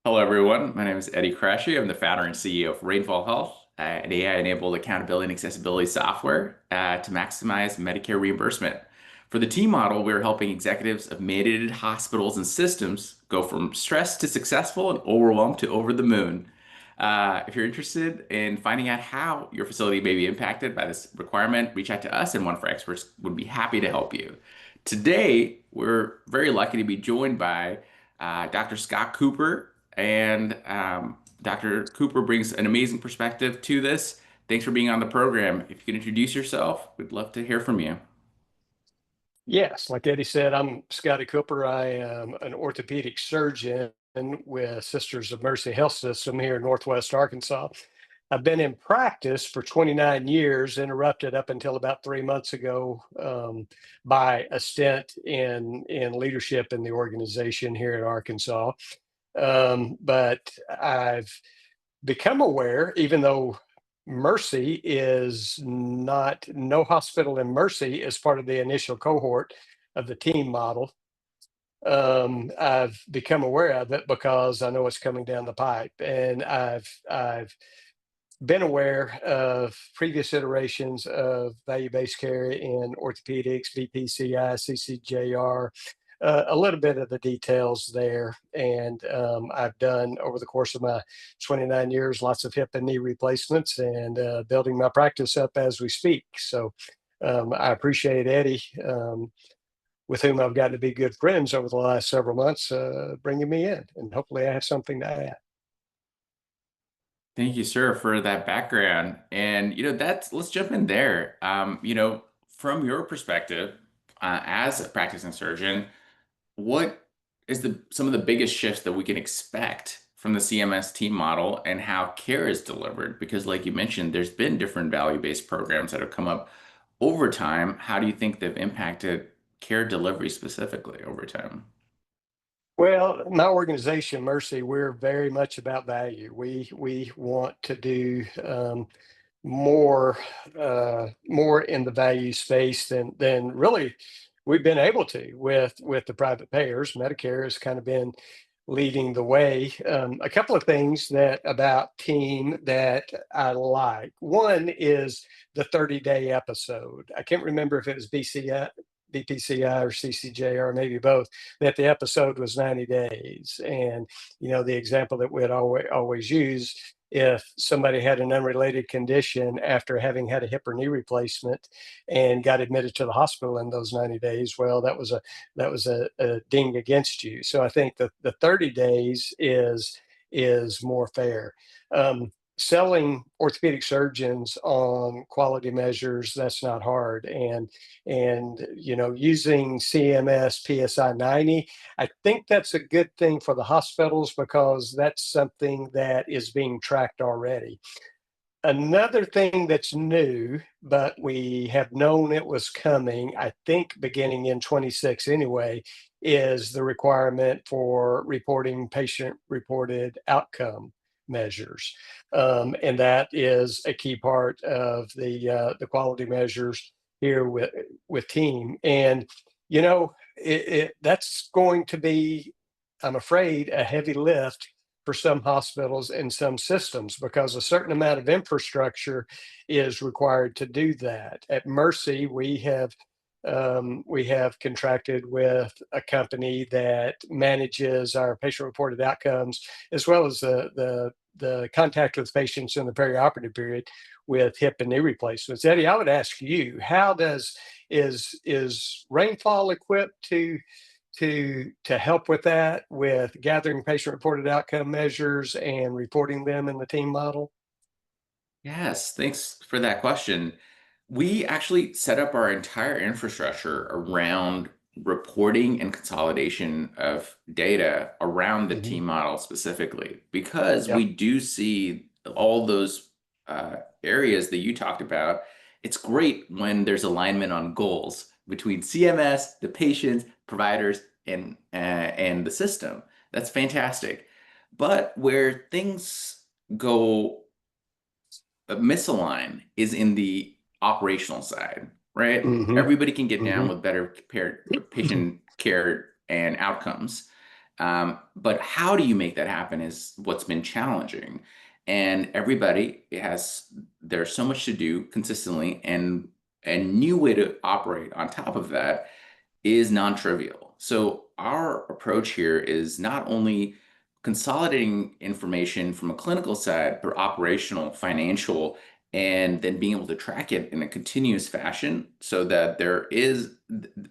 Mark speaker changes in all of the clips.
Speaker 1: Hello, everyone. My name is Eddie Crashy. I'm the founder and CEO of Rainfall Health, an AI-enabled accountability and accessibility software to maximize Medicare reimbursement. For the team model, we're helping executives of mandated hospitals and systems go from stressed to successful and overwhelmed to over the moon. If you're interested in finding out how your facility may be impacted by this requirement, reach out to us, and one of our experts would be happy to help you. Today, we're very lucky to be joined by Dr. Scott Cooper, and Dr. Cooper brings an amazing perspective to this. Thanks for being on the program. If you could introduce yourself, we'd love to hear from you.
Speaker 2: Yes, like Eddie said, I'm Scotty Cooper. I am an orthopedic surgeon with Sisters of Mercy Health System here in Northwest Arkansas. I've been in practice for 29 years, interrupted up until about 3 months ago by a stint in leadership in the organization here in Arkansas. But I've become aware, even though Mercy is not, no hospital in Mercy is part of the initial cohort of the team model. I've become aware of it because I know it's coming down the pipe, and I've been aware of previous iterations of value-based care in orthopedics, VPCI, CCJR, a little bit of the details there. And I've done over the course of my 29 years, lots of hip and knee replacements and building my practice up as we speak. So I appreciate Eddie, with whom I've gotten to be good friends over the last several months, bringing me in. And hopefully I have something to add.
Speaker 1: Thank you, sir, for that background. And let's jump in there. From your perspective, as a practicing surgeon, what is the some of the biggest shifts that we can expect from the CMS team model and how care is delivered? Because, like you mentioned, there's been different value-based programs that have come up over time. How do you think they've impacted care delivery specifically over time?
Speaker 2: Well, my organization, Mercy, we're very much about value. We want to do more more in the value space than really we've been able to with the private payers. Medicare has kind of been leading the way. A couple of things that about team that I like. One is the 30-day episode. I can't remember if it was BPCI or CCJR, maybe both, that the episode was 90 days. And, the example that we'd always use, if somebody had an unrelated condition after having had a hip or knee replacement and got admitted to the hospital in those 90 days, well, that was a ding against you. So I think that the 30 days is more fair. Selling orthopedic surgeons on quality measures, that's not hard. And using CMS PSI 90, I think that's a good thing for the hospitals because that's something that is being tracked already. Another thing that's new, but we have known it was coming, I think beginning in 26 anyway, is the requirement for reporting patient-reported outcome measures. And that is a key part of the quality measures here with team. And that's going to be, I'm afraid, a heavy lift for some hospitals and some systems because a certain amount of infrastructure is required to do that. At Mercy, we have contracted with a company that manages our patient-reported outcomes as well as the contact with patients in the perioperative period with hip and knee replacements. Eddie, I would ask you, how does is Rainfall equipped to help with that, with gathering patient-reported outcome measures and reporting them in the team model?
Speaker 1: Yes, thanks for that question. We actually set up our entire infrastructure around reporting and consolidation of data around the
Speaker 2: Mhm.
Speaker 1: team model specifically, because we
Speaker 2: Yep.
Speaker 1: do see all those areas that you talked about. It's great when there's alignment on goals between CMS, the patients, providers, and the system. That's fantastic. But where things go misalign is in the operational side, right?
Speaker 2: Mhm.
Speaker 1: Everybody can get down
Speaker 2: Mhm.
Speaker 1: with better patient care and outcomes. But how do you make that happen is what's been challenging. And everybody has, there's so much to do consistently, and a new way to operate on top of that is non-trivial. So our approach here is not only consolidating information from a clinical side, but operational, financial, and then being able to track it in a continuous fashion so that there is,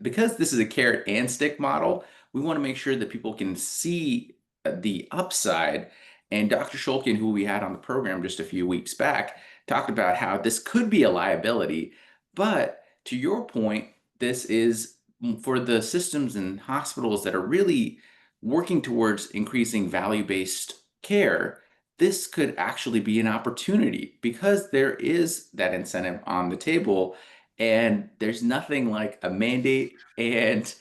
Speaker 1: because this is a carrot and stick model, we want to make sure that people can see the upside. And Dr. Shulkin, who we had on the program just a few weeks back, talked about how this could be a liability. But to your point, this is for the systems and hospitals that are really working towards increasing value-based care. This could actually be an opportunity because there is that incentive on the table, and there's nothing like a mandate and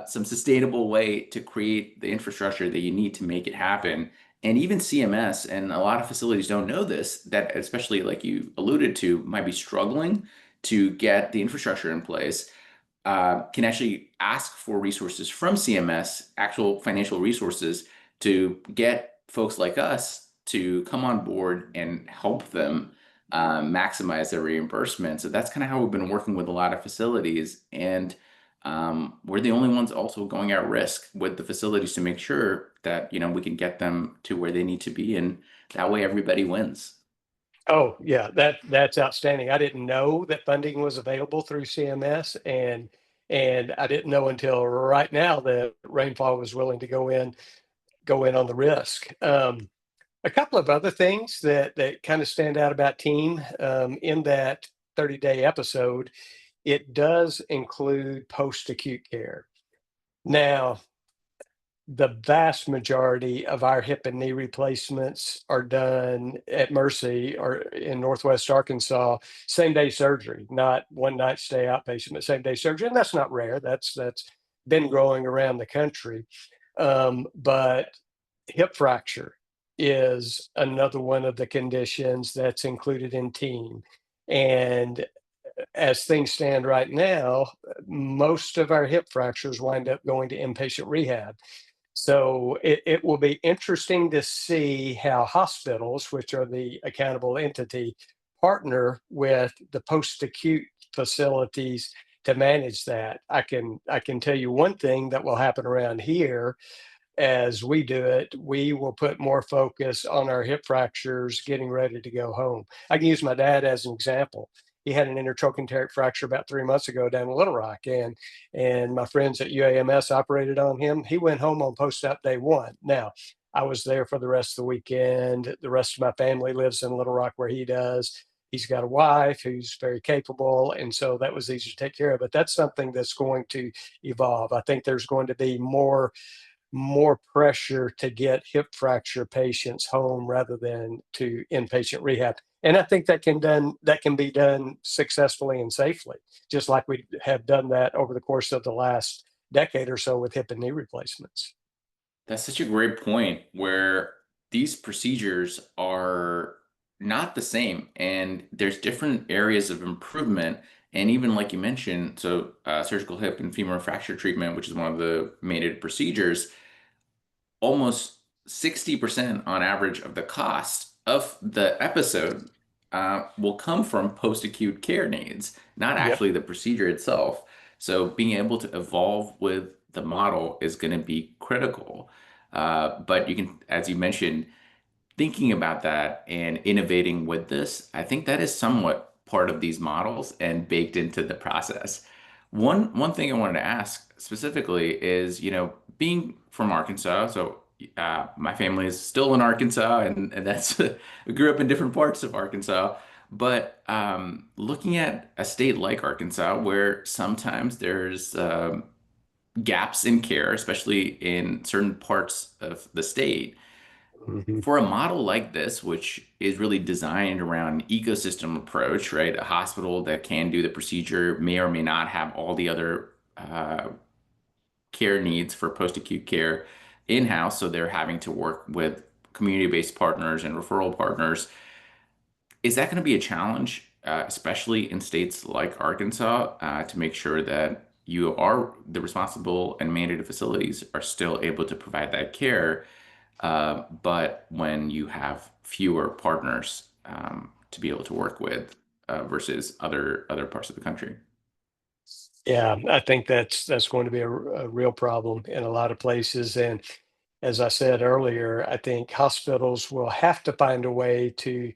Speaker 1: some sustainable way to create the infrastructure that you need to make it happen. And even CMS and a lot of facilities don't know this, that especially like you alluded to, might be struggling to get the infrastructure in place, can actually ask for resources from CMS, actual financial resources, to get folks like us to come on board and help them maximize their reimbursement. So that's kind of how we've been working with a lot of facilities. And we're the only ones also going at risk with the facilities to make sure that, we can get them to where they need to be. And that way everybody wins.
Speaker 2: Oh, yeah, that's outstanding. I didn't know that funding was available through CMS, and I didn't know until right now that Rainfall was willing to go in on the risk. A couple of other things that kind of stand out about Team, in that 30-day episode, it does include post-acute care. Now, the vast majority of our hip and knee replacements are done at Mercy or in Northwest Arkansas, same day surgery, not one night stay outpatient, but same day surgery. And that's not rare. That's been growing around the country. But hip fracture is another one of the conditions that's included in Team. And as things stand right now, most of our hip fractures wind up going to inpatient rehab. So it will be interesting to see how hospitals, which are the accountable entity, partner with the post-acute facilities to manage that. I can tell you one thing that will happen around here as we do it, we will put more focus on our hip fractures getting ready to go home. I can use my dad as an example. He had an intertrochanteric fracture about 3 months ago down in Little Rock, and my friends at UAMS operated on him. He went home on post-op day one. Now, I was there for the rest of the weekend. The rest of my family lives in Little Rock where he does. He's got a wife who's very capable, and so that was easy to take care of. But that's something that's going to evolve. I think there's going to be more pressure to get hip fracture patients home rather than to inpatient rehab. And I think that can be done successfully and safely, just like we have done that over the course of the last decade or so with hip and knee replacements.
Speaker 1: That's such a great point where these procedures are not the same, and there's different areas of improvement. And even like you mentioned, so surgical hip and femur fracture treatment, which is one of the mandated procedures, almost 60% on average of the cost of the episode will come from post-acute care needs, not
Speaker 2: Yep.
Speaker 1: actually the procedure itself. So being able to evolve with the model is going to be critical. But you can, as you mentioned, thinking about that and innovating with this, I think that is somewhat part of these models and baked into the process. One thing I wanted to ask specifically is, being from Arkansas, so my family is still in Arkansas, and that's we grew up in different parts of Arkansas. But looking at a state like Arkansas, where sometimes there's gaps in care, especially in certain parts of the state,
Speaker 2: Mhm.
Speaker 1: for a model like this, which is really designed around an ecosystem approach, right? A hospital that can do the procedure may or may not have all the other care needs for post-acute care in-house, so they're having to work with community-based partners and referral partners. Is that going to be a challenge, especially in states like Arkansas, to make sure that the responsible and mandated facilities are still able to provide that care, but when you have fewer partners to be able to work with versus other parts of the country.
Speaker 2: Yeah, I think that's going to be a real problem in a lot of places. And as I said earlier, I think hospitals will have to find a way to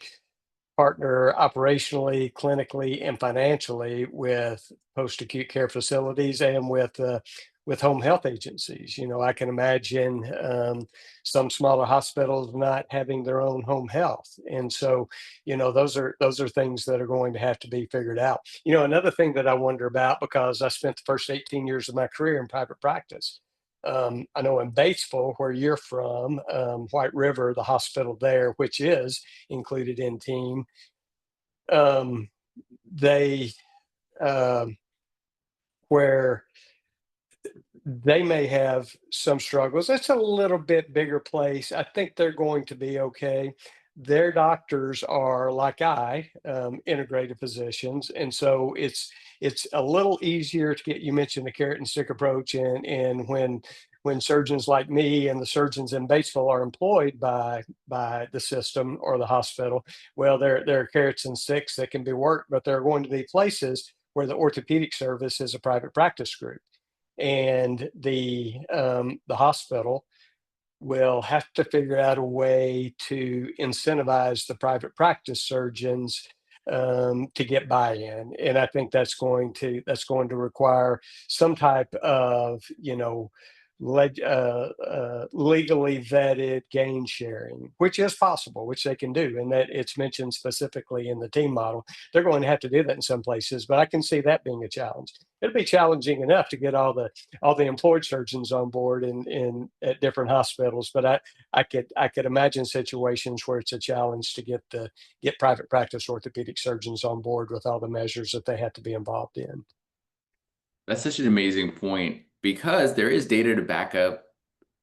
Speaker 2: partner operationally, clinically, and financially with post-acute care facilities and with home health agencies. You know, I can imagine some smaller hospitals not having their own home health, and so those are things that are going to have to be figured out. You know, another thing that I wonder about, because I spent the first 18 years of my career in private practice. I know in Batesville, where you're from, White River, the hospital there, which is included in team, um, they where they may have some struggles. It's a little bit bigger place. I think they're going to be okay. Their doctors are like integrated physicians, and so it's a little easier to get. You mentioned the carrot and stick approach, and when surgeons like me and the surgeons in Batesville are employed by the system or the hospital, well, there are carrots and sticks that can be worked, but there are going to be places where the orthopedic service is a private practice group, and the hospital will have to figure out a way to incentivize the private practice surgeons to get buy-in, and I think that's going to require some type of legally vetted gain sharing, which is possible, which they can do, and that it's mentioned specifically in the team model. They're going to have to do that in some places, but I can see that being a challenge. It'll be challenging enough to get all the employed surgeons on board in at different hospitals, but I could imagine situations where it's a challenge to get private practice orthopedic surgeons on board with all the measures that they have to be involved in.
Speaker 1: That's such an amazing point because there is data to back up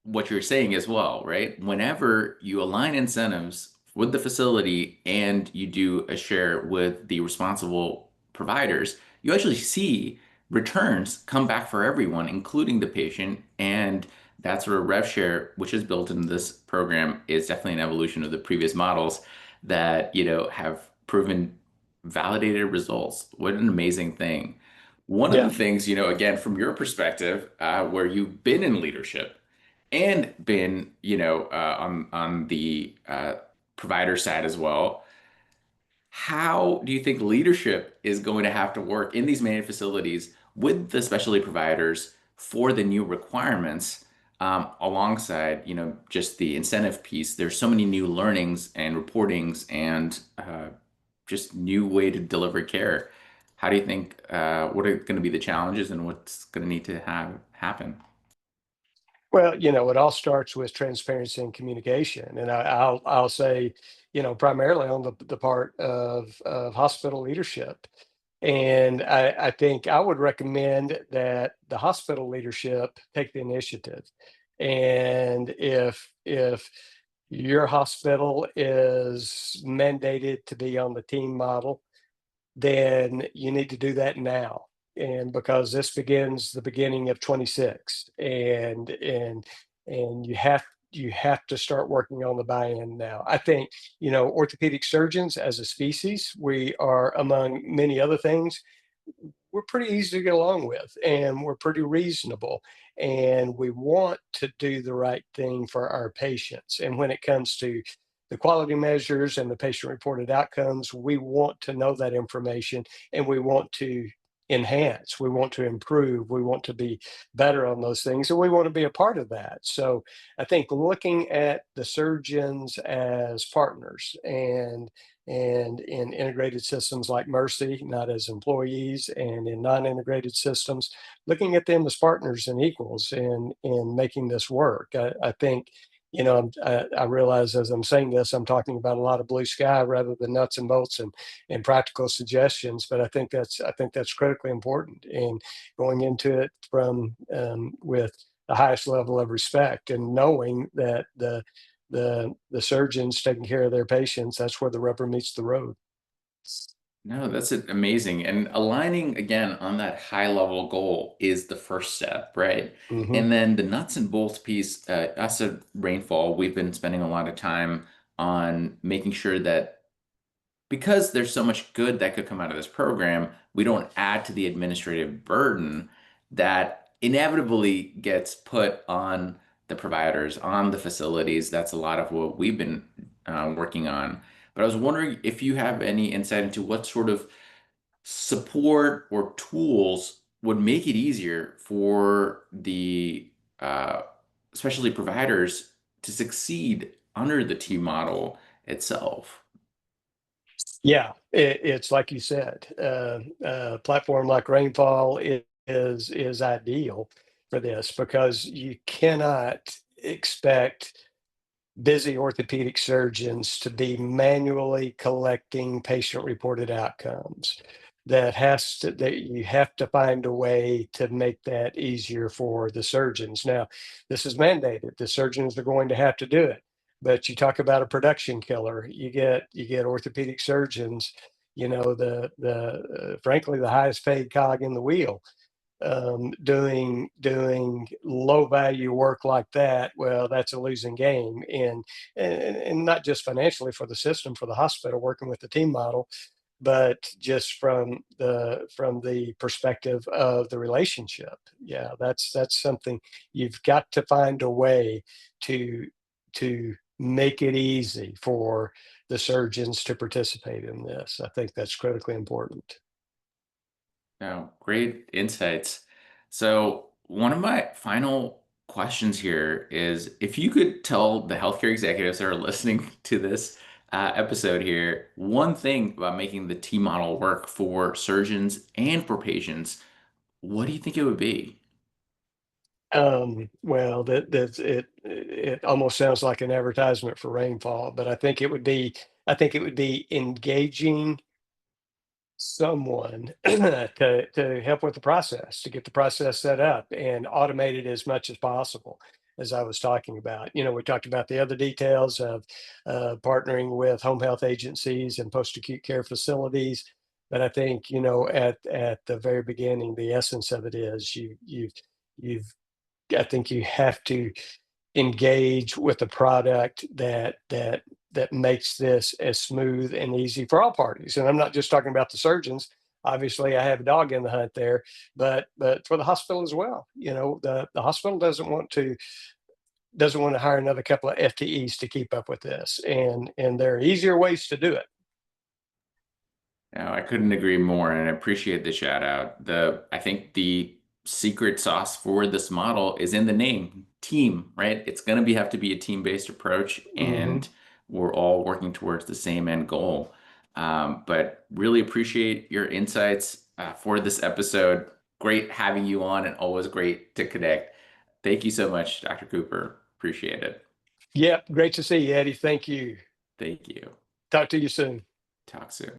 Speaker 1: what you're saying as well, right? Whenever you align incentives with the facility and you do a share with the responsible providers, you actually see returns come back for everyone, including the patient. And that sort of rev share, which is built in this program, is definitely an evolution of the previous models that, have proven validated results. What an amazing thing. One of the
Speaker 2: Yeah.
Speaker 1: things, again, from your perspective, where you've been in leadership, and been, on the provider side as well. How do you think leadership is going to have to work in these managed facilities with the specialty providers for the new requirements, alongside, just the incentive piece? There's so many new learnings and reportings and just new way to deliver care. How do you think, what are going to be the challenges and what's going to need to have happen?
Speaker 2: Well, it all starts with transparency and communication, and I'll say, primarily on the part of hospital leadership. And I think I would recommend that the hospital leadership take the initiative. And if your hospital is mandated to be on the team model, then you need to do that now. And because this begins the beginning of 26, and you have to start working on the buy-in now. I think, orthopedic surgeons as a species, we are, among many other things, we're pretty easy to get along with, and we're pretty reasonable, and we want to do the right thing for our patients. And when it comes to the quality measures and the patient reported outcomes, we want to know that information, and we want to enhance, we want to improve, we want to be better on those things, and we want to be a part of that. So I think looking at the surgeons as partners, and in integrated systems like Mercy, not as employees, and in non-integrated systems, looking at them as partners and equals in making this work. I think, I realize as I'm saying this, I'm talking about a lot of blue sky rather than nuts and bolts and practical suggestions, but I think that's critically important, and going into it from with the highest level of respect, and knowing that the surgeons taking care of their patients, that's where the rubber meets the road.
Speaker 1: No, that's amazing. And aligning again on that high level goal is the first step, right?
Speaker 2: Hmm.
Speaker 1: And then the nuts and bolts piece, us at Rainfall, we've been spending a lot of time on making sure that because there's so much good that could come out of this program, we don't add to the administrative burden that inevitably gets put on the providers, on the facilities. That's a lot of what we've been working on. But I was wondering if you have any insight into what sort of support or tools would make it easier for the uh, especially providers to succeed under the T model itself.
Speaker 2: Yeah, it's like you said, a platform like Rainfall is ideal for this because you cannot expect busy orthopedic surgeons to be manually collecting patient-reported outcomes. That you have to find a way to make that easier for the surgeons. Now, this is mandated. The surgeons are going to have to do it. But you talk about a production killer. You get orthopedic surgeons, frankly the highest paid cog in the wheel, doing low value work like that. Well, that's a losing game, and not just financially for the system, for the hospital working with the team model, but just from the perspective of the relationship. Yeah, that's something you've got to find a way to make it easy for the surgeons to participate in this. I think that's critically important.
Speaker 1: No, great insights. So, one of my final questions here is if you could tell the healthcare executives that are listening to this episode here one thing about making the T model work for surgeons and for patients, what do you think it would be?
Speaker 2: Well, it almost sounds like an advertisement for Rainfall, but I think it would be engaging someone to help with the process, to get the process set up and automate it as much as possible, as I was talking about. We talked about the other details of partnering with home health agencies and post-acute care facilities. But I think, at the very beginning, the essence of it is you've I think you have to engage with a product that makes this as smooth and easy for all parties. And I'm not just talking about the surgeons. Obviously, I have a dog in the hunt there, but for the hospital as well. The hospital doesn't want to hire another couple of FTEs to keep up with this, and there are easier ways to do it.
Speaker 1: No, I couldn't agree more, and I appreciate the shout out. I think the secret sauce for this model is in the name, team, right? It's going to have to be a team-based approach,
Speaker 2: Hmm.
Speaker 1: and we're all working towards the same end goal. But really appreciate your insights for this episode. Great having you on, and always great to connect. Thank you so much, Dr. Cooper. Appreciate it.
Speaker 2: Yep, great to see you, Eddie. Thank you.
Speaker 1: Thank you.
Speaker 2: Talk to you soon.
Speaker 1: Talk soon.